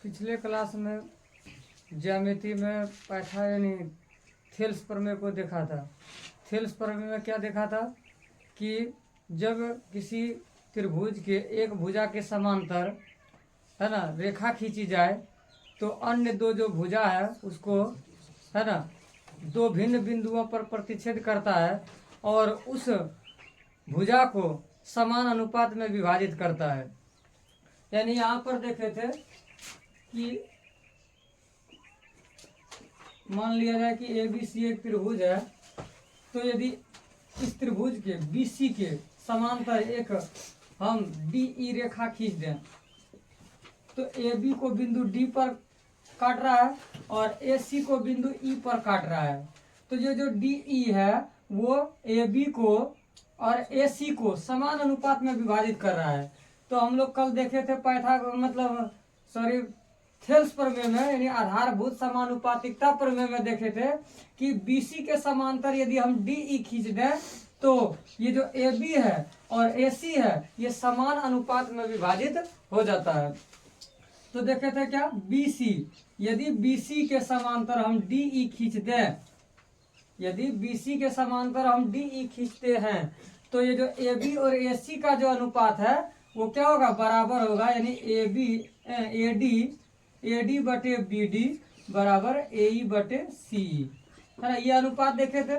पिछले क्लास में ज्यामिति में पैठा यानी थेल्स प्रमेय को देखा था। थेल्स प्रमेय में क्या देखा था कि जब किसी त्रिभुज के एक भुजा के समांतर है ना रेखा खींची जाए तो अन्य दो जो भुजा है उसको है ना दो भिन्न बिंदुओं पर प्रतिच्छेद करता है और उस भुजा को समान अनुपात में विभाजित करता है। यानी यहाँ पर देखे थे कि मान लिया जाए कि ABC एक त्रिभुज है, तो यदि इस त्रिभुज के BC के समांतर एक हम DE रेखा खींच दें तो AB को बिंदु D पर काट रहा है और AC को बिंदु E पर काट रहा है। तो ये जो DE है वो AB को और AC को समान अनुपात में विभाजित कर रहा है। तो हम लोग कल देखे थे थेल्स प्रमेय में यानी आधारभूत समानुपातिकता प्रमेय में देखे थे कि BC के समांतर यदि हम DE खींच दें तो ये जो AB है और AC है ये समान अनुपात में विभाजित हो जाता है। तो देखे थे क्या BC, यदि BC के समांतर हम DE खींच दें, यदि BC के समांतर हम DE खींचते हैं तो ये जो AB और AC का जो अनुपात है वो क्या होगा, बराबर होगा। यानी AD बटे BD बराबर AE बटे CE है ना। ये अनुपात देखे थे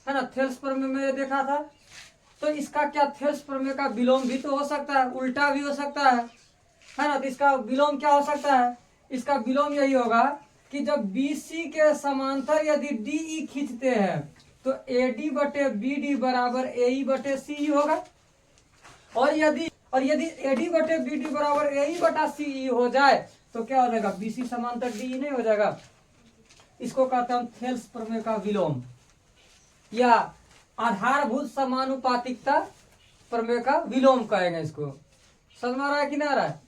है ना, थेल्स प्रमेय में ये देखा था। तो इसका क्या थेल्स प्रमेय का विलोम भी तो हो सकता है, उल्टा भी हो सकता है ना। तो इसका विलोम क्या हो सकता है, इसका विलोम यही होगा कि जब BC के समांतर यदि DE खींचते हैं तो AD बटे BD बराबर AE बटे CE होगा। और यदि AD बटे BD बराबर AE बटा CE हो जाए तो क्या हो जाएगा, BC समांतर DE नहीं हो जाएगा। इसको कहते हैं थेल्स प्रमेय का विलोम या आधारभूत समानुपातिकता प्रमेय का विलोम कहेंगे इसको। समझ में आ रहा है कि नहीं आ रहा है?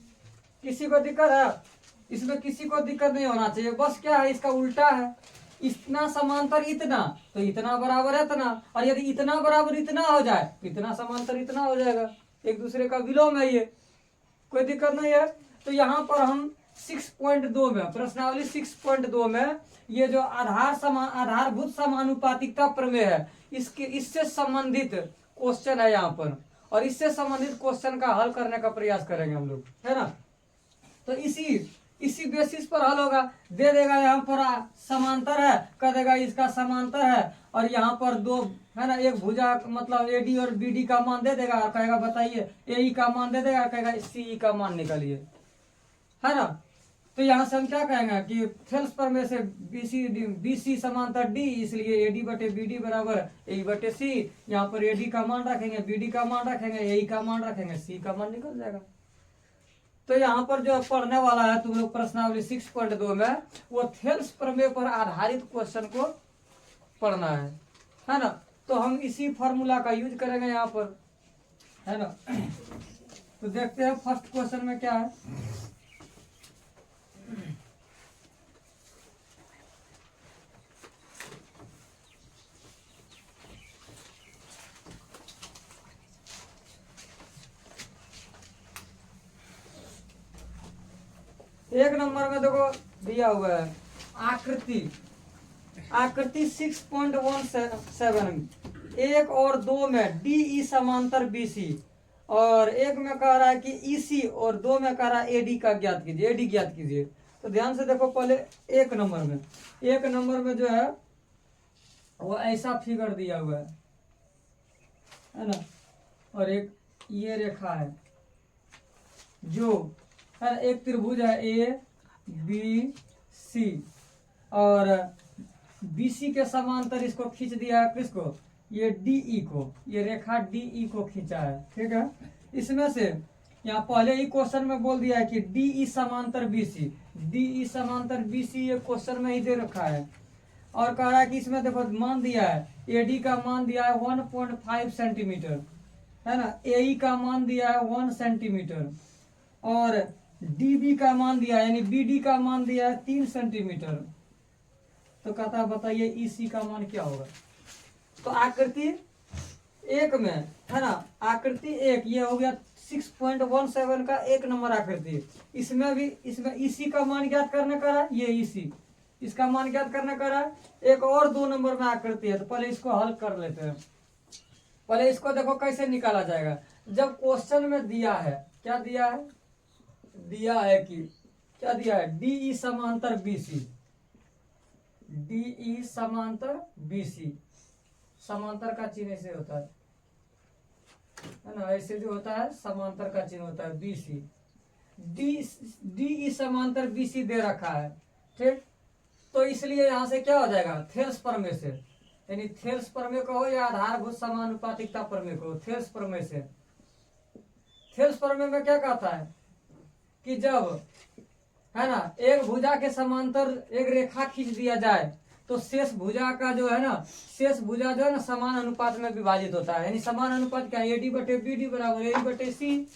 किसी को दिक्कत है इसमें? किसी को दिक्कत नहीं होना चाहिए। बस क्या है, इसका उल्टा है, इतना समांतर इतना तो इतना बराबर है इतना, और यदि इतना बराबर इतना हो जाए तो इतना समांतर इतना हो जाएगा। एक दूसरे का विलोम है, ये कोई दिक्कत नहीं है। तो यहाँ पर हम 6.2 में प्रश्नावली 6.2 में ये जो आधारभूत समानुपातिकता प्रमेय है इससे संबंधित क्वेश्चन है यहाँ पर, और इससे संबंधित क्वेश्चन का हल करने का प्रयास करेंगे हम लोग, है ना। तो इसी बेसिस पर हल होगा। दे देगा यहाँ पर समांतर है, कह देगा इसका समांतर है, और यहाँ पर दो है ना एक भुजा मतलब AD और BD का मान दे देगा और कहेगा बताइए, AE का मान दे देगा और कहेगा CE का मान निकालिए, है ना। तो यहाँ से हम क्या कहेंगे कि थेल्स प्रमेय से BC समांतर D, इसलिए AD बटे BD बराबर AE बटे C। यहाँ पर AD का मान रखेंगे, BD का मान रखेंगे, AE का मान रखेंगे, C का मान निकल जाएगा। तो यहाँ पर जो पढ़ने वाला है तुम लोग प्रश्नावली 6.2 में वो थेल्स प्रमेय पर आधारित क्वेश्चन को पढ़ना है ना। तो हम इसी फॉर्मूला का यूज करेंगे यहाँ पर, है ना। तो देखते हैं फर्स्ट क्वेश्चन में क्या है। एक नंबर में देखो दिया हुआ है आकृति 6.17 1 और 2 में DE समांतर BC, और एक में कह रहा है कि EC और 2 में कह रहा है AD का ज्ञात कीजिए, AD ज्ञात कीजिए। तो ध्यान से देखो, पहले एक नंबर में जो है वो ऐसा फिगर दिया हुआ है ना, और एक ये रेखा है जो है एक त्रिभुज है ABC, और BC के समांतर इसको खींच दिया है, किसको, ये DE को, ये रेखा DE को खींचा है, ठीक है। इसमें से यहाँ पहले ही क्वेश्चन में बोल दिया है कि DE समांतर BC ये क्वेश्चन में ही दे रखा है, और कह रहा है कि इसमें देखो मान दिया है AD का मान दिया है 1.5 सेंटीमीटर, है ना, AE का मान दिया है 1 सेंटीमीटर, और DB का मान दिया है यानी BD का मान दिया है 3 सेंटीमीटर। तो कहता है बताइए EC का मान क्या होगा। तो आकृति एक में, है ना, आकृति एक, ये हो गया 6.17 का 1 नंबर आकृति। इसमें भी, इसमें इसी का मान ज्ञात करने का है, ये इसी, इसका मान ज्ञात करने का है। एक और 2 नंबर में आकृति है, तो पहले इसको हल कर लेते हैं। पहले इसको देखो कैसे निकाला जाएगा। जब क्वेश्चन में दिया है, क्या दिया है, दिया है कि क्या दिया है, DE समांतर BC, DE समांतर BC, समांतर का चिन्ह ऐसे होता है ना, ऐसे जो होता है समांतर का चिन्ह होता है BC। DE समांतर BC दे रखा है, ठीक। तो इसलिए यहां से क्या हो जाएगा, थेल्स प्रमेय से, यानी थेल्स प्रमेय को हो या आधारभूत समानुपातिकता प्रमेय को, थेल्स प्रमेय से। थेल्स प्रमेय में क्या कहता है कि जब, है ना, एक भुजा के समांतर एक रेखा खींच दिया जाए तो शेष भुजा का जो है ना, शेष भुजा जो है ना समान अनुपात में विभाजित होता है। यानी समान अनुपात क्या है, AD बटे BD बराबर AE बटे C।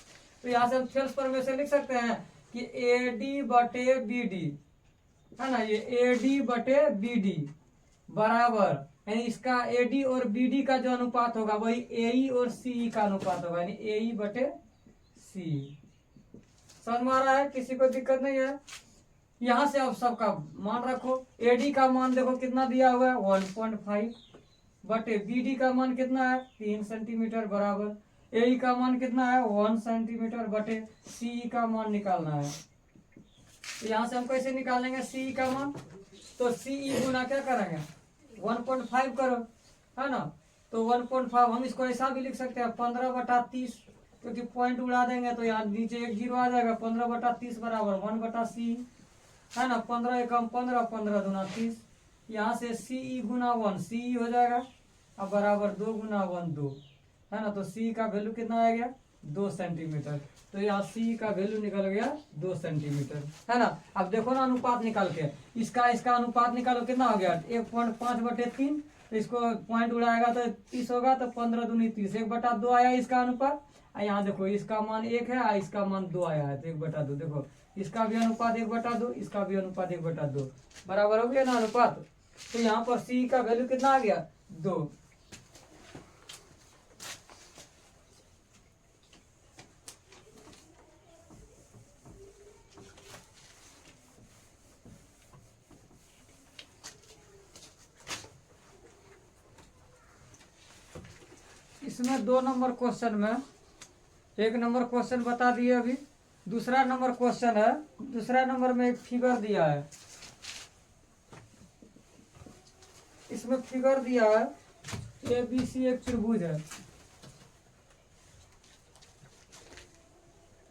तो यहाँ से हम थेल्स प्रमेय से लिख सकते हैं कि AD बटे BD, है ना, ये AD बटे BD बराबर, यानी इसका AD और BD का जो अनुपात होगा वही AE और CE का अनुपात होगा, यानी AE बटे CE। समझ में आ रहा है, किसी को दिक्कत नहीं है। यहां से अब सबका मान रखो। AD का मान देखो कितना दिया हुआ है 1.5 बटे BD का मान कितना है 3 सेंटीमीटर बराबर, AE का मान कितना है 1 सेंटीमीटर बटे CE का मान निकालना है। तो यहाँ से हम कैसे निकालेंगे CE का मान, तो CE गुना क्या करेंगे 1.5 करो, है ना। तो 1.5 हम इसको ऐसा भी लिख सकते हैं 15/30, क्योंकि पॉइंट उड़ा देंगे तो यहाँ नीचे एक जीरो आ जाएगा। 15/30 बराबर 1/C, है ना, 15 एकम 15, 15 दूना 30। यहाँ से CE गुना 1 CE हो जाएगा, अब बराबर 2 गुना 1 2, है ना। तो CE का वैल्यू कितना आ गया 2 सेंटीमीटर। तो यहाँ CE का वैल्यू निकल गया 2 सेंटीमीटर, है ना। अब देखो ना अनुपात निकाल के, इसका अनुपात निकालो कितना हो गया 1.5/3। तो इसको पॉइंट उड़ाएगा तो 30 होगा, तो 15 दूनी 30, 1/2 आया इसका अनुपात। यहाँ देखो इसका मान 1 है, इसका मान 2 आया है, तो 1/2। देखो इसका भी अनुपात 1/2, इसका भी अनुपात 1/2 बराबर हो गया ना अनुपात। तो यहाँ पर CE का वैल्यू कितना आ गया 2। इसमें 2 नंबर क्वेश्चन में 1 नंबर क्वेश्चन बता दिए अभी। दूसरा नंबर क्वेश्चन है, दूसरा नंबर में एक फिगर दिया है। इसमें फिगर दिया है ABC एक त्रिभुज है,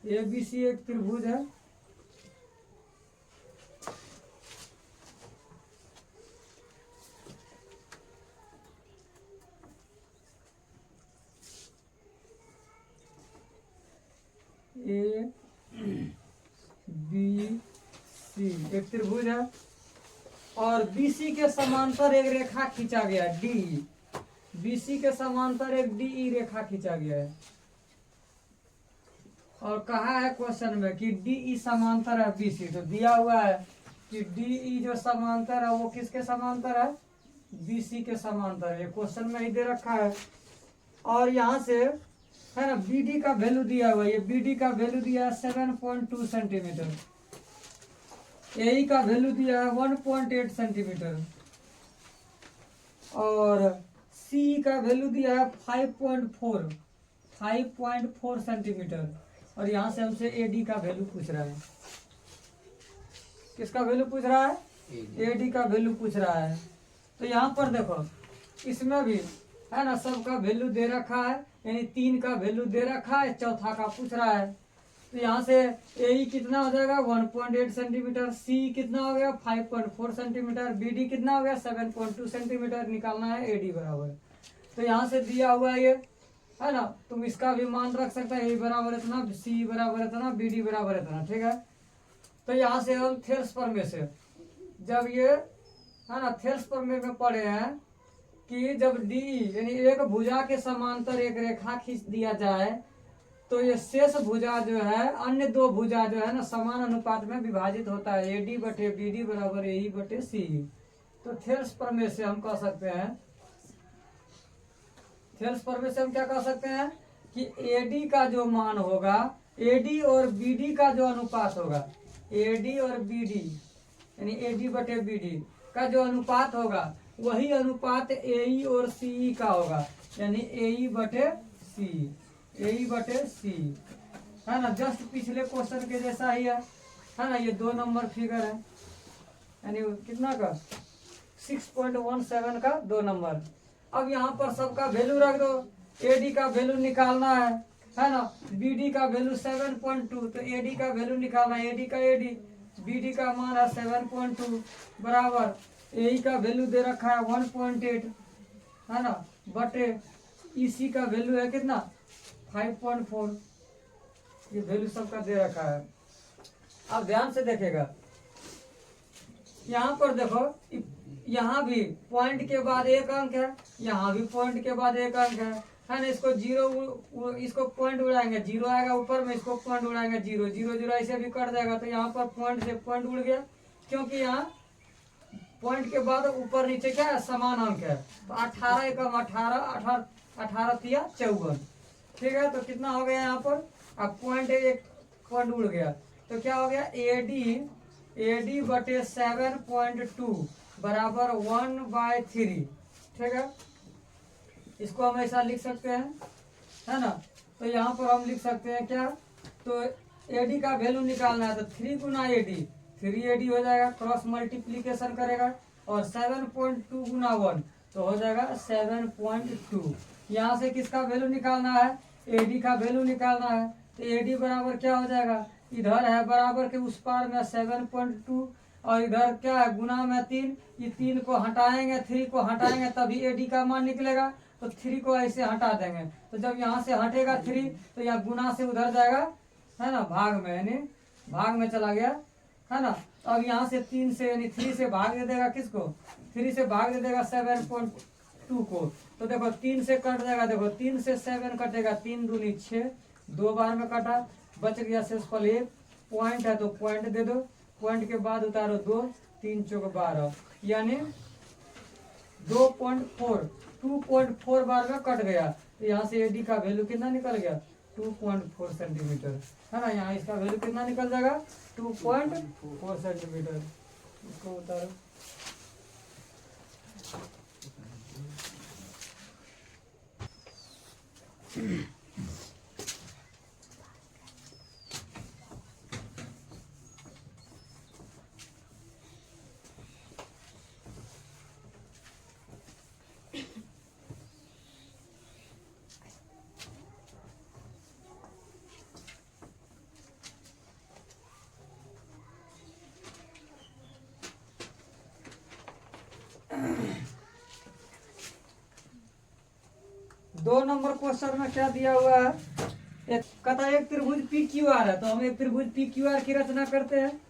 ABC एक त्रिभुज है। ABC एक त्रिभुज है और BC के समांतर एक रेखा खींचा गया है DE, BC के समांतर एक DE रेखा खींचा गया है। और कहा है क्वेश्चन में कि DE समांतर है BC। तो दिया हुआ है कि DE जो समांतर है वो किसके समांतर है, BC के समांतर है। ये क्वेश्चन में ही दे रखा है। और यहाँ से, है ना, BD का वैल्यू दिया हुआ है, ये BD का वैल्यू दिया है 7.2 सेंटीमीटर, AE का वैल्यू दिया है 1.8 सेंटीमीटर और CE का वैल्यू दिया है 5.4 सेंटीमीटर। और यहाँ से हमसे AD का वैल्यू पूछ रहा है। किसका वैल्यू पूछ रहा है, AD का वैल्यू पूछ रहा है। तो यहाँ पर देखो इसमें भी, है ना, सबका वैल्यू दे रखा है, यानी 3 का वैल्यू दे रखा है, चौथा का पूछ रहा है। तो यहाँ से AE कितना हो जाएगा 1.8 सेंटीमीटर, CE कितना हो गया 5.4 सेंटीमीटर, BD कितना हो गया 7.2 सेंटीमीटर। निकालना है AD बराबर। तो यहाँ से दिया हुआ है ये, है ना, तुम इसका भी मान रख सकते हैं, AE बराबर इतना, CE बराबर इतना, BD बराबर इतना, ठीक है। तो यहाँ से हम थेल्स प्रमेय से, जब ये, है ना, थेल्स प्रमेय में पढ़े हैं कि जब DE यानी एक भुजा के समांतर एक रेखा खींच दिया जाए तो ये शेष भुजा जो है अन्य 2 भुजा जो है ना समान अनुपात में विभाजित होता है, AD बटे BD बराबर AE बटे CE। तो थेल्स प्रमेय से हम कह सकते हैं थेल्स प्रमेय से हम क्या कह सकते हैं कि एडी का जो मान होगा, एडी और बीडी का जो अनुपात होगा, एडी और बीडी यानी एडी बटे बीडी का जो अनुपात होगा वही अनुपात एई और सीई का होगा, यानी एई बटे सी, एई बटे सी, है ना। जस्ट पिछले क्वेश्चन के जैसा ही है ना। ये 2 नंबर फिगर है, यानी कितना का 6.17 का 2 नंबर। अब यहाँ पर सबका वैल्यू रख दो। एडी का वैल्यू निकालना है ना। बीडी का वैल्यू 7.2, तो एडी का वैल्यू निकालना है, एडी का एडी, बीडी का मान है 7.2 बराबर एई का वैल्यू दे रखा है 1.8, है ना, बटे ईसी का वैल्यू है कितना 5.4। ये वैल्यू सबका दे रखा है। अब ध्यान से देखेगा, यहाँ पर देखो, यहाँ भी पॉइंट के बाद एक अंक है, यहाँ भी पॉइंट के बाद एक अंक है ना। इसको जीरो, इसको पॉइंट उड़ाएंगे, जीरो आएगा ऊपर में, इसको पॉइंट उड़ाएंगे, जीरो जीरो जीरो ऐसे भी कट जाएगा। तो यहाँ पर पॉइंट से पॉइंट उड़ गया, क्योंकि यहाँ पॉइंट के बाद ऊपर नीचे क्या है समान अंक है। तो 18 एकम 18, 18 तिया 54, ठीक है। तो कितना हो गया यहाँ पर, अब पॉइंट एक पॉइंट उड़ गया, तो क्या हो गया एडी बटे 7.2 बराबर 1/3, ठीक है। इसको हम ऐसा लिख सकते हैं, है ना। तो यहाँ पर हम लिख सकते हैं क्या, तो एडी का वैल्यू निकालना है, तो 3 गुना एडी, 3 एडी हो जाएगा, क्रॉस मल्टीप्लीकेशन करेगा, और 7.2 गुना 1 तो हो जाएगा 7.2। यहाँ से किसका वैल्यू निकालना है, एडी का वैल्यू निकालना है। तो एडी बराबर क्या हो जाएगा, इधर है बराबर के उस पार में 7.2, और इधर क्या है गुना में 3, ये 3 को हटाएंगे, 3 को हटाएंगे तभी एडी का मान निकलेगा। तो 3 को ऐसे हटा देंगे, तो जब यहाँ से हटेगा 3 तो यहाँ गुना से उधर जाएगा, है ना, भाग में, यानी भाग में चला गया, है ना। तो अब यहाँ से 3 से यानी 3 से भाग दे देगा, किसको 3 से भाग दे देगा 7.2 को। तो देखो 3 से कट जाएगा, देखो 3 से 7 कटेगा, 3 दूनी 6, 2 बार में कटा, बच गया शेषफल 1। पॉइंट है तो पॉइंट दे दो, पॉइंट के बाद उतारो 2, 3 चौक 12, यानी 2.4 बार में कट गया। तो यहाँ से एडी का वैल्यू कितना निकल गया 2.4 सेंटीमीटर, है ना। यहाँ इसका वैल्यू कितना निकल जाएगा 2.4 सेंटीमीटर। इसको उतारो, दो नंबर क्वेश्चन में क्या दिया हुआ है, कहता है एक त्रिभुज पी क्यू आर है। तो हम एक त्रिभुज पी क्यू आर की रचना करते हैं,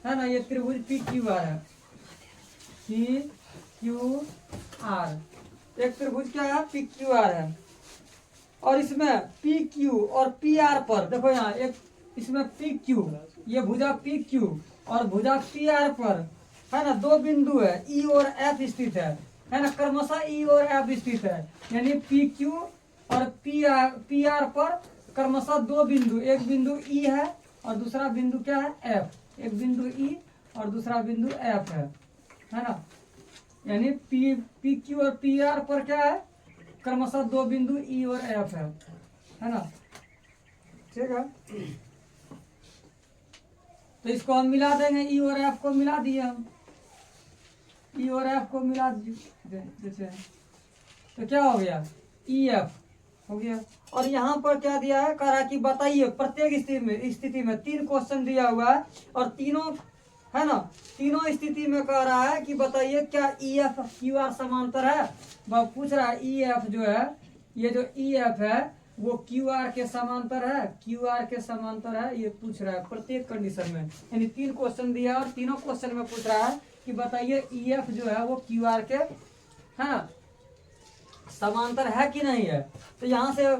है ना। ये त्रिभुज पी क्यू आर है, पी क्यू आर एक त्रिभुज क्या है पी क्यू आर है। और इसमें पी क्यू और पी आर पर देखो, यहाँ एक इसमें पी क्यू, ये भुजा पी क्यू और भुजा पी आर पर, है ना, 2 बिंदु है ई और एफ स्थित है ना, क्रमशः ई और एफ स्थित है। यानी पी क्यू और पी आर पर क्रमशः 2 बिंदु, एक बिंदु ई है और दूसरा बिंदु क्या है एफ, एक बिंदु ई और दूसरा बिंदु एफ है ना। यानी पी क्यू और पी आर पर क्या है क्रमशः 2 बिंदु ई और एफ है ना, ठीक है। तो इसको हम मिला देंगे, ई और एफ को मिला दिए हम, ई और एफ को मिला देते हैं, तो क्या हो गया ई एफ हो गया। और यहाँ पर क्या दिया है, कह रहा कि बताइए प्रत्येक स्थिति में 3 क्वेश्चन दिया हुआ है और तीनों, है ना, तीनों स्थिति में कह रहा है कि बताइए क्या ई एफ क्यू आर समांतर है। वह पूछ रहा है ई एफ जो है, ये जो ई एफ है वो क्यू आर के समांतर है, क्यू आर के समांतर है, ये पूछ रहा है प्रत्येक कंडीशन में। यानी 3 क्वेश्चन दिया और तीनों क्वेश्चन में पूछ रहा है कि बताइए ई एफ जो है वो क्यू आर के, है ना, समांतर है कि नहीं है। तो यहाँ से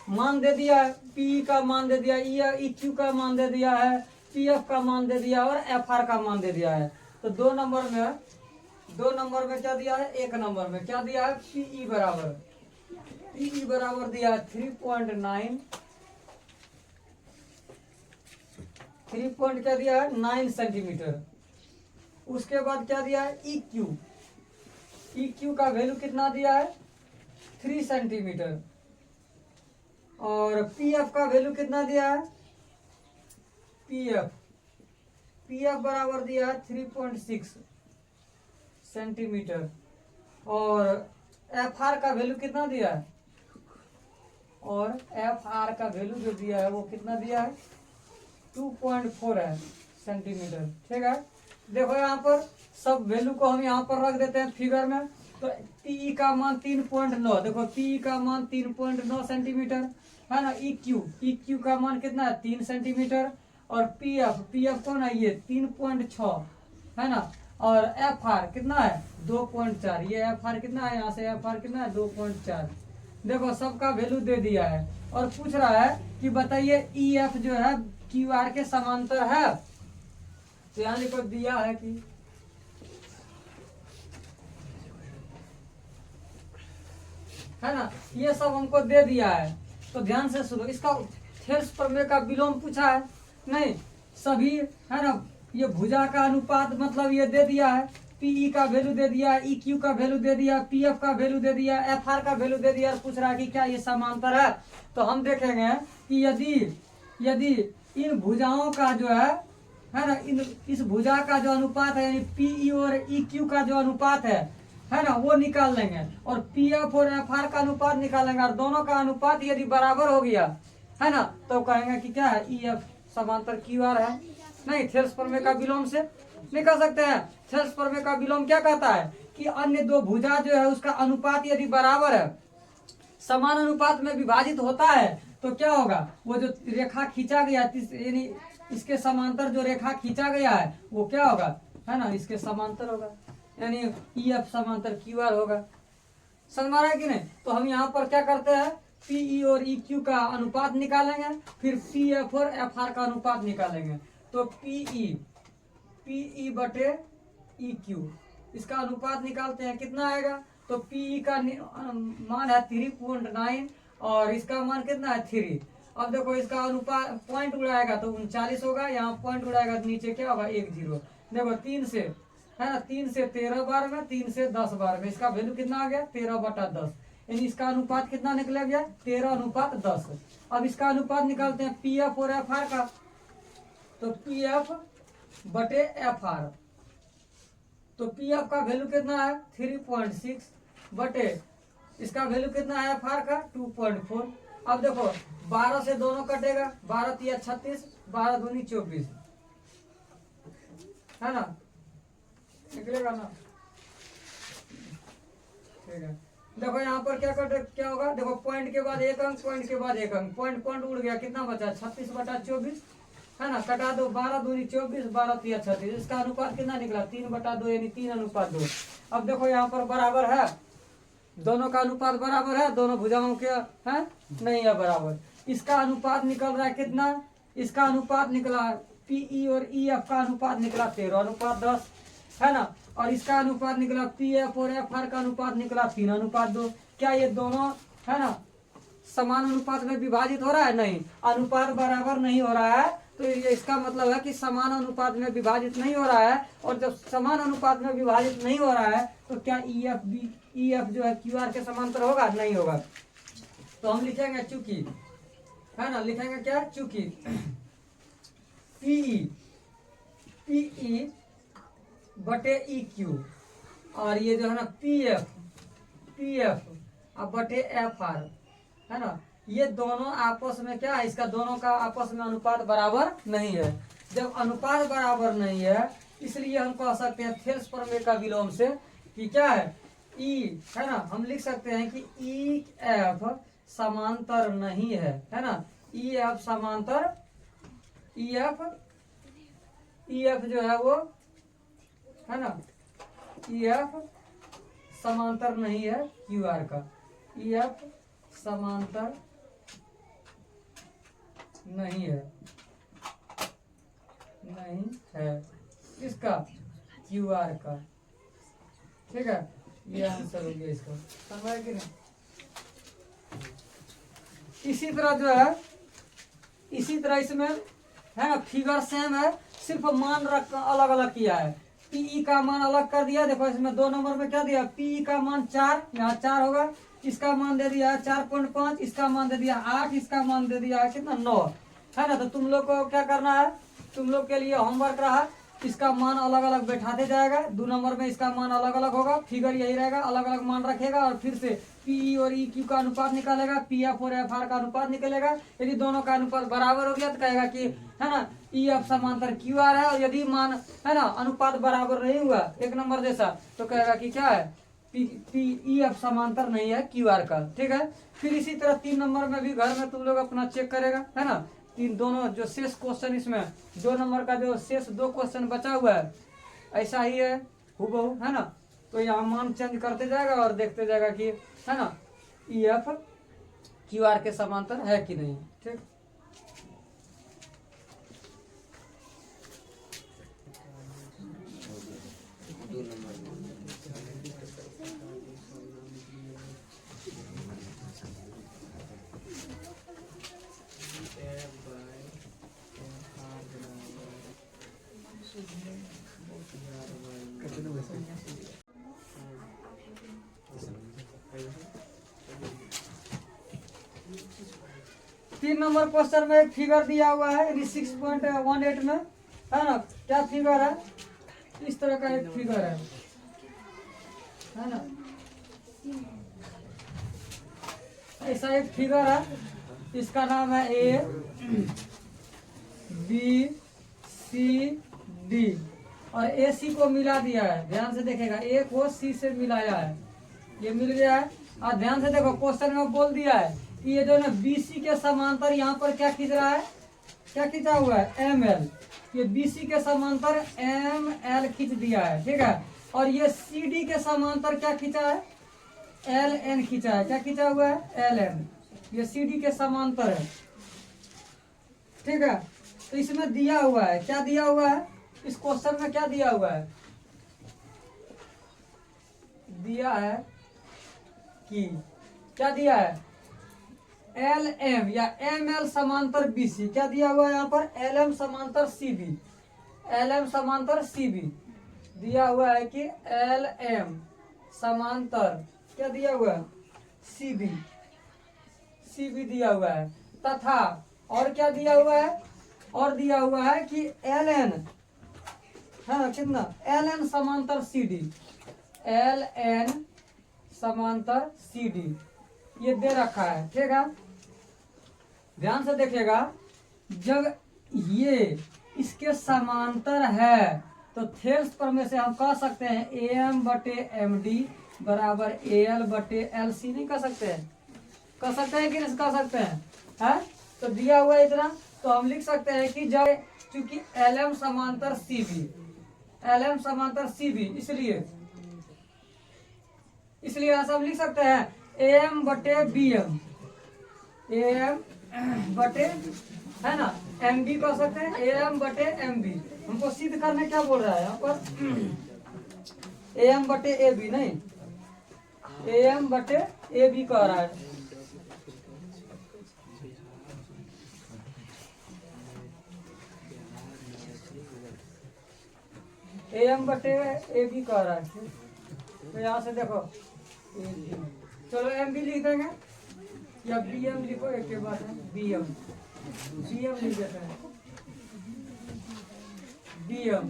मान दे दिया है, पी का मान दे दिया, ई क्यू का मान दे दिया है, पी एफ का मान दे दिया और एफ आर का मान दे दिया है। तो 2 नंबर में 2 नंबर में क्या दिया है, 1 नंबर में क्या दिया है, पीई बराबर दिया है 3.9, 3 पॉइंट क्या दिया है 9 सेंटीमीटर। उसके बाद क्या दिया है EQ का वैल्यू कितना दिया है 3 सेंटीमीटर। और PF का वैल्यू कितना दिया है, PF बराबर दिया है 3.6 सेंटीमीटर। और FR का वैल्यू कितना दिया है, और FR का वैल्यू जो दिया है वो कितना दिया है 2.4 है सेंटीमीटर। ठीक है, देखो यहाँ पर सब वैल्यू को हम यहाँ पर रख देते हैं फिगर में। तो PE का मान 3.9, देखो PE का मान 3.9 सेंटीमीटर है ना। EQ का मान कितना है 3 सेंटीमीटर। और PF कौन है, ये 3.6 है ना। और FR कितना है 2.4, ये FR कितना है, यहाँ से FR कितना है 2.4। देखो सबका वैल्यू दे दिया है और पूछ रहा है कि बताइए EF जो है QR के समांतर है। तो यहाँ लिखो दिया है कि है ना, ये सब हमको दे दिया है। तो ध्यान से सुनो, इसका थेल्स प्रमेय का विलोम पूछा है नहीं, सभी है ना। ये भुजा का अनुपात मतलब ये दे दिया है, PE का वैल्यू दे दिया, EQ का वैल्यू दे दिया, PF का वैल्यू दे दिया, FR का वैल्यू दे दिया। और पूछ रहा है कि क्या ये समांतर है। तो हम देखेंगे कि यदि इन भुजाओं का जो है ना, इस भुजा का जो अनुपात है यानी PE और EQ का जो अनुपात है ना, वो निकाल लेंगे। और PF और FR का अनुपात निकालेंगे। और दोनों का अनुपात यदि बराबर हो गया है ना, तो कहेंगे कि क्या है EF समांतर QR है। नहीं, थेल्स प्रमेय का विलोम से निकाल सकते हैं। थेल्स प्रमेय का विलोम क्या कहता है कि अन्य दो भुजा जो है उसका अनुपात यदि बराबर है, समान अनुपात में विभाजित होता है, तो क्या होगा, वो जो रेखा खींचा गया यानी इसके समांतर जो रेखा खींचा गया है वो क्या होगा, है ना, इसके समांतर होगा, यानी EF समांतर QR होगा। समझ में आ रहा है कि नहीं। तो हम यहाँ पर क्या करते हैं, PE और EQ का अनुपात निकालेंगे, फिर PF और FR का अनुपात निकालेंगे। तो PE बटे EQ, इसका अनुपात निकालते हैं, कितना आएगा। तो PE का मान है 3.9 और इसका मान कितना है 3। अब देखो इसका अनुपात पॉइंट उड़ाएगा तो 39 होगा, यहाँ पॉइंट उड़ाएगा तो नीचे क्या होगा 1 0। देखो 3 से है ना, 3 से 13 बार में, 3 से 10 बार में, इसका वैल्यू कितना आ गया 13/10, यानी इसका अनुपात कितना निकला गया 13:10। अब इसका अनुपात निकालते हैं PF और FR का। तो PF बटे FR, तो PF का वैल्यू कितना है 3.6 बटे इसका वैल्यू कितना है FR का 2.4। अब देखो 12 से दोनों कटेगा, 12 तिया 36, 12 दूनी 24 है ना, निकलेगा ना। ठीक है, देखो यहाँ पर क्या होगा, देखो पॉइंट के बाद 1 अंक, पॉइंट के बाद 1 अंक, पॉइंट उड़ गया, कितना बचा 36/24 है ना। कटा दो, 12 दूनी 24, 12 तिया 36, इसका अनुपात कितना निकला 3/2, यानी 3:2। अब देखो यहाँ पर बराबर है, दोनों का अनुपात बराबर है, दोनों भुजाओं के है नहीं है बराबर। इसका अनुपात निकल रहा है कितना, इसका अनुपात निकला PE और EF का अनुपात निकला 13:10 है ना। और इसका अनुपात निकला PF और FR का अनुपात निकला 3:2। क्या ये दोनों है ना समान अनुपात में विभाजित हो रहा है, नहीं, अनुपात बराबर नहीं हो रहा है। तो ये इसका मतलब है कि समान अनुपात में विभाजित नहीं हो रहा है। और जब समान अनुपात में विभाजित नहीं हो रहा है तो क्या EF जो है QR के समांतर होगा, नहीं होगा। तो हम लिखेंगे चूंकि, है ना, लिखेंगे क्या, चूंकि PE बटे EQ और ये जो है ना PF अब बटे FR है ना, ये दोनों आपस में क्या है, इसका दोनों का आपस में अनुपात बराबर नहीं है। जब अनुपात बराबर नहीं है इसलिए हम कह सकते हैं थेल्स प्रमेय का विलोम से कि क्या है है ना, हम लिख सकते हैं कि EF समांतर नहीं है ना। EF समांतर EF जो है वो है ना, EF समांतर नहीं है QR का, EF समांतर नहीं है किसका, QR का। ठीक है, ये आंसर हो गया इसका, समझ कि नहीं। इसी तरह जो है, इसी तरह इसमें है ना फिगर सेम है, सिर्फ मान रख अलग अलग किया है। पीई का मान अलग कर दिया, देखो इसमें 2 नंबर में क्या दिया, पीई का मान 4, यहाँ 4 होगा, इसका मान दे दिया 4.5, इसका मान दे दिया 8, इसका मान दे दिया कितना 9, है ना। तो तुम लोग को क्या करना है, तुम लोग के लिए होमवर्क रहा, इसका मान अलग अलग बैठाते जाएगा, 2 नंबर में इसका मान अलग अलग होगा, फिगर यही रहेगा, अलग अलग मान रखेगा, और फिर से पी और ई क्यू का अनुपात निकालेगा, पी एफ और एफ आर का अनुपात निकलेगा। यदि दोनों का अनुपात बराबर हो गया तो कहेगा कि है ना ई एफ समांतर क्यू आर है, और यदि मान है ना अनुपात बराबर नहीं हुआ 1 नंबर जैसा, तो कहेगा कि क्या है, पी ई एफ समांतर नहीं है क्यू आर का, ठीक है। फिर इसी तरह 3 नंबर में भी घर में तुम लोग अपना चेक करेगा, है ना। तीन दोनों जो शेष क्वेश्चन, इसमें 2 नंबर का जो शेष 2 क्वेश्चन बचा हुआ है, ऐसा ही है हूबहू, है ना। तो यहाँ मान चेंज करते जाएगा और देखते जाएगा कि है ना ई एफ क्यू आर के समांतर है कि नहीं, ठीक। तीन नंबर क्वेश्चन में एक फिगर दिया हुआ है, यानी 6.18 में, है ना। क्या फिगर है, इस तरह का एक फिगर है ना। ऐसा एक फिगर है, इसका नाम है ए बी सी डी, और ए सी को मिला दिया है, ध्यान से देखेगा, ए को सी से मिलाया है, ये मिल गया है। और ध्यान से देखो क्वेश्चन में बोल दिया है कि ये जो है बीसी के समांतर यहाँ पर क्या खींच रहा है, क्या खींचा हुआ है, एम एल, ये बीसी के समांतर एम एल खींच दिया है, ठीक है। और ये सी डी के समांतर क्या खींचा है, एल एन खींचा है, क्या खींचा हुआ है, एल एन, ये सी डी के समांतर है, ठीक है। तो इसमें दिया हुआ है, क्या दिया हुआ है, इस क्वेश्चन में क्या दिया हुआ है, दिया है कि क्या दिया है, एल एम या एम एल समांतर बी सी, क्या दिया हुआ है यहाँ पर, एल एम समांतर सी बी, एल एम समांतर सी बी दिया हुआ है कि एल एम समांतर क्या दिया हुआ है, सी बी दिया हुआ है, तथा और क्या दिया हुआ है, और दिया हुआ है कि एल एन है ना, कितना, एल एन समांतर सी डी, एल एन समांतर सी डी, ये दे रखा है, ठीक है। ध्यान से देखिएगा, जब ये इसके समांतर है तो थेल्स प्रमेय से हम कह सकते हैं ए एम बटे एम डी बराबर ए एल बटे एल सी, नहीं कह सकते हैं, कह सकते हैं कि नहीं कह सकते हैं, है। तो दिया हुआ है इतना, तो हम लिख सकते हैं कि जब चूंकि एल एम समांतर सी बी, एल एम समांतर सी बी, इसलिए ऐसा हम लिख सकते हैं ए एम बटे बी एम, ए एम बटे है ना एम बी कह सकते हैं, ए एम बटे एम बी। हमको सिद्ध करने क्या बोल रहा है यहाँ पर, ए एम बटे ए बी, नहीं ए एम बटे ए बी कह रहा है, ए एम बटे ए बी कह रहा है। तो यहाँ से देखो, चलो एम बी लिख देंगे या बी एम लिखो, एक के बाद है बी एम लिख देते हैं, बी एम,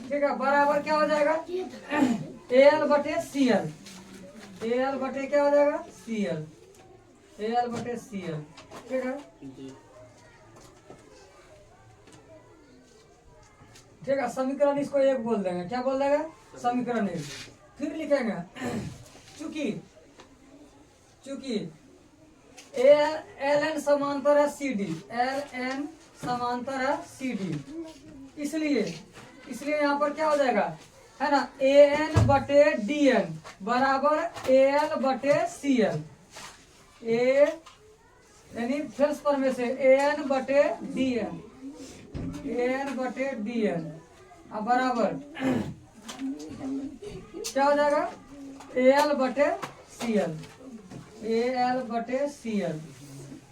ठीक है। बराबर क्या हो जाएगा, ए एल बटे सी एल, ए एल बटे क्या हो जाएगा, सी एल, ए एल बटे सी एल, ठीक है, ठीक है। समीकरण इसको एक बोल देंगे, क्या बोल देंगे, समीकरण एक। फिर लिखेंगे चूंकि एल एन समांतर है सी डी, एल एन समांतर है सी डी, इसलिए यहाँ पर क्या हो जाएगा, है ना, ए एन बटे डी एन बराबर ए एल बटे सी एल, ए यानी फेल्स पर में से ए एन बटे डी एन, ए एन बटे डी एन बराबर क्या हो जाएगा AL बटे CL, AL बटे CL,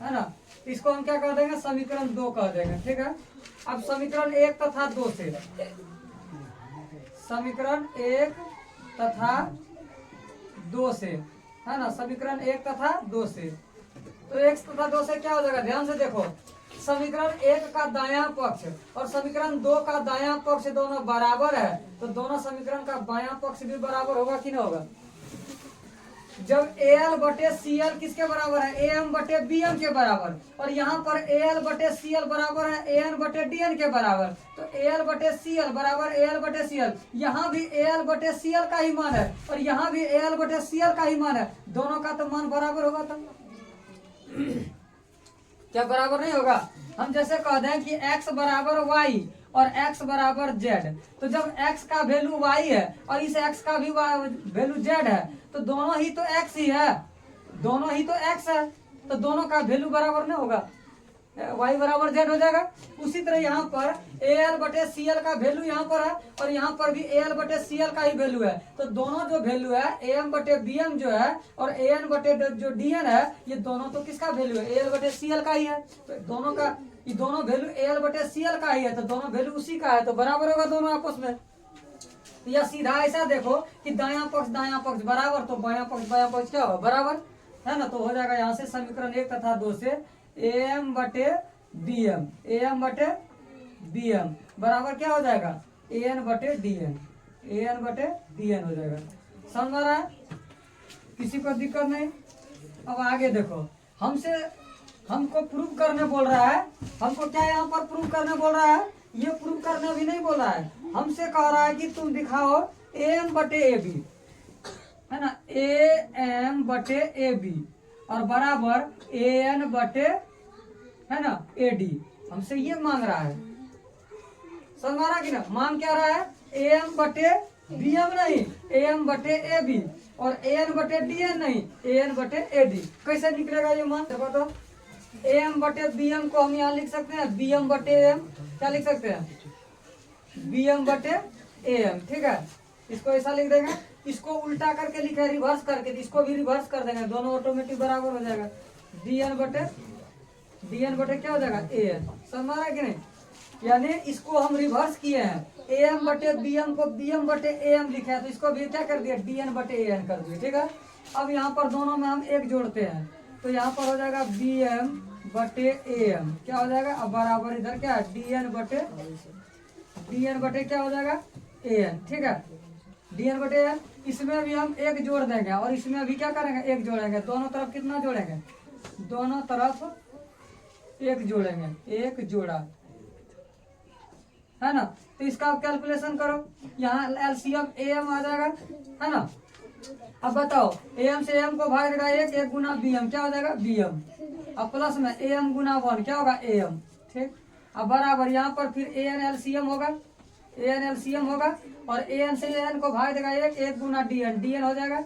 है ना। इसको हम क्या कर देंगे, समीकरण 2 कह देंगे, ठीक है। अब समीकरण 1 तथा 2 से, समीकरण 1 तथा 2 से, है ना, समीकरण 1 तथा 2 से, तो 1 तथा 2 से क्या हो जाएगा, ध्यान से देखो, समीकरण 1 का दायां पक्ष और समीकरण 2 का दायां पक्ष दोनों बराबर है, तो दोनों समीकरण का बायां पक्ष भी बराबर होगा कि नहीं होगा। जब AL बटे CL किसके बराबर है, AM बटे BM के बराबर, और यहाँ पर AL बटे CL बराबर है AN बटे DN के बराबर, तो AL बटे CL बराबर AL बटे CL, यहाँ भी AL बटे CL का ही मान है और यहाँ भी AL बटे CL का ही मान है, दोनों का तो मान बराबर होगा। तो क्या बराबर नहीं होगा। हम जैसे कह दें कि x बराबर y और x बराबर z, तो जब x का वैल्यू y है और इस x का भी वैल्यू z है, तो दोनों ही तो x ही है, दोनों ही तो x है, तो दोनों का वैल्यू बराबर नहीं होगा, y बराबर z हो जाएगा। उसी तरह यहाँ पर AL बटे CL का वैल्यू यहाँ पर है और यहाँ पर भी AL बटे CL का ही वैल्यू है, तो दोनों जो वैल्यू है AM बटे BM जो है और AN बटे जो DN है, ये दोनों तो किसका वैल्यू है, AL बटे CL का ही है, तो दोनों का ये दोनों वैल्यू AL बटे CL का ही है, तो दोनों वैल्यू उसी का है, तो बराबर होगा दोनों आपस में। या सीधा ऐसा देखो कि दायां पक्ष बराबर, तो बायां पक्ष क्या होगा, बराबर, है ना। तो हो जाएगा यहाँ से समीकरण 1 तथा 2 से AM बटे BM बराबर क्या हो जाएगा, AN बटे DN हो जाएगा। समझ आ रहा है, किसी को दिक्कत नहीं। अब आगे देखो, हमको प्रूव करने बोल रहा है, हमको क्या यहाँ पर प्रूव करने बोल रहा है, ये प्रूव करने भी नहीं बोल रहा है, हमसे कह रहा है कि तुम दिखाओ AM बटे AB, है ना, AM बटे AB और बराबर AN बटे, है ना, AD, हमसे ये मांग रहा है। समझ आ रहा कि ना, मांग क्या रहा है, AM बटे BM नहीं, AM बटे AB और AN बटे DN नहीं, AN बटे AD। कैसे निकलेगा ये मान, देखो तो AM बटे BM को हम यहाँ लिख सकते हैं BM बटे AM, क्या लिख सकते हैं, BM बटे AM, ठीक है। इसको ऐसा लिख देंगे, इसको उल्टा करके लिखे, रिवर्स करके, इसको भी रिवर्स कर देंगे, दोनों ऑटोमेटिक बराबर हो जाएगा। DN बटे क्या हो जाएगा AN। समझ रहा है कि नहीं, यानी इसको हम रिवर्स किए हैं, AM बटे BM को BM बटे AM लिखा है, तो इसको भी क्या कर दिया, DN बटे AN कर दिया, ठीक है। अब यहाँ पर दोनों में हम एक जोड़ते हैं, तो यहाँ पर हो जाएगा BM बटे AM, क्या हो जाएगा, अब बराबर इधर क्या है DN बटे क्या हो जाएगा AN, ठीक है, DN बटे AN। इसमें भी हम एक जोड़ देंगे और इसमें भी क्या करेंगे, एक जोड़ेंगे, दोनों तरफ कितना जोड़ेंगे, दोनों तरफ एक जोड़ेंगे, एक जोड़ा, है ना। तो इसका आप कैलकुलेशन करो, यहाँ LCM AM आ जाएगा, है ना। अब बताओ AM से AM को भाग देगा एक गुना BM, क्या हो जाएगा BM, अब प्लस में AM गुना 1 क्या होगा AM, ठीक। अब बराबर यहाँ पर फिर AN LCM होगा और AN से AN को भाग देगा एक गुना DN हो जाएगा,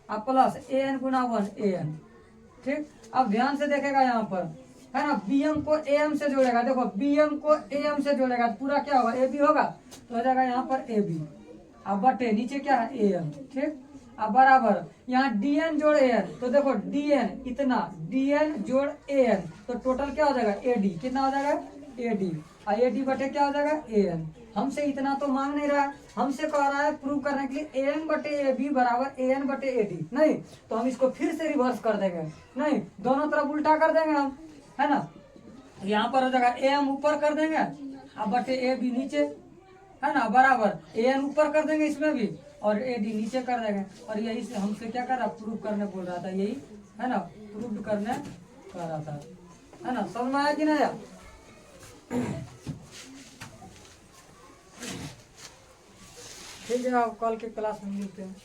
अब प्लस AN गुना 1 AN, ठीक। अब ध्यान से देखेगा यहाँ पर, है ना, BM को AM से जोड़ेगा, देखो BM को AM से जोड़ेगा तो पूरा क्या होगा AB होगा, तो हो जाएगा यहाँ पर AB, अब बटे नीचे क्या है AM, ठीक। अब बराबर यहाँ DN जोड़ AN, तो देखो DN इतना, DN जोड़ AN, तो टोटल क्या हो जाएगा AD, कितना हो जाएगा AD, और AD बटे क्या हो जाएगा AN। हमसे इतना तो मांग नहीं रहा है, हमसे कह रहा है प्रूव करने के लिए AM बटे AB बराबर AN बटे AD, नहीं तो हम इसको फिर से रिवर्स कर देंगे, नहीं दोनों तरफ उल्टा कर देंगे हम, है ना। यहाँ पर हो जाएगा AM ऊपर कर देंगे, अब बटे AB नीचे, है ना, बराबर AN ऊपर कर देंगे इसमें भी और AD नीचे कर देंगे, और यही से हमसे क्या कर रहा, प्रूव करने बोल रहा था, यही है ना, प्रूव करने कह रहा था, है ना। समझ में आया कि नहीं, ठीक है। आप कल के क्लास में मिलते हैं।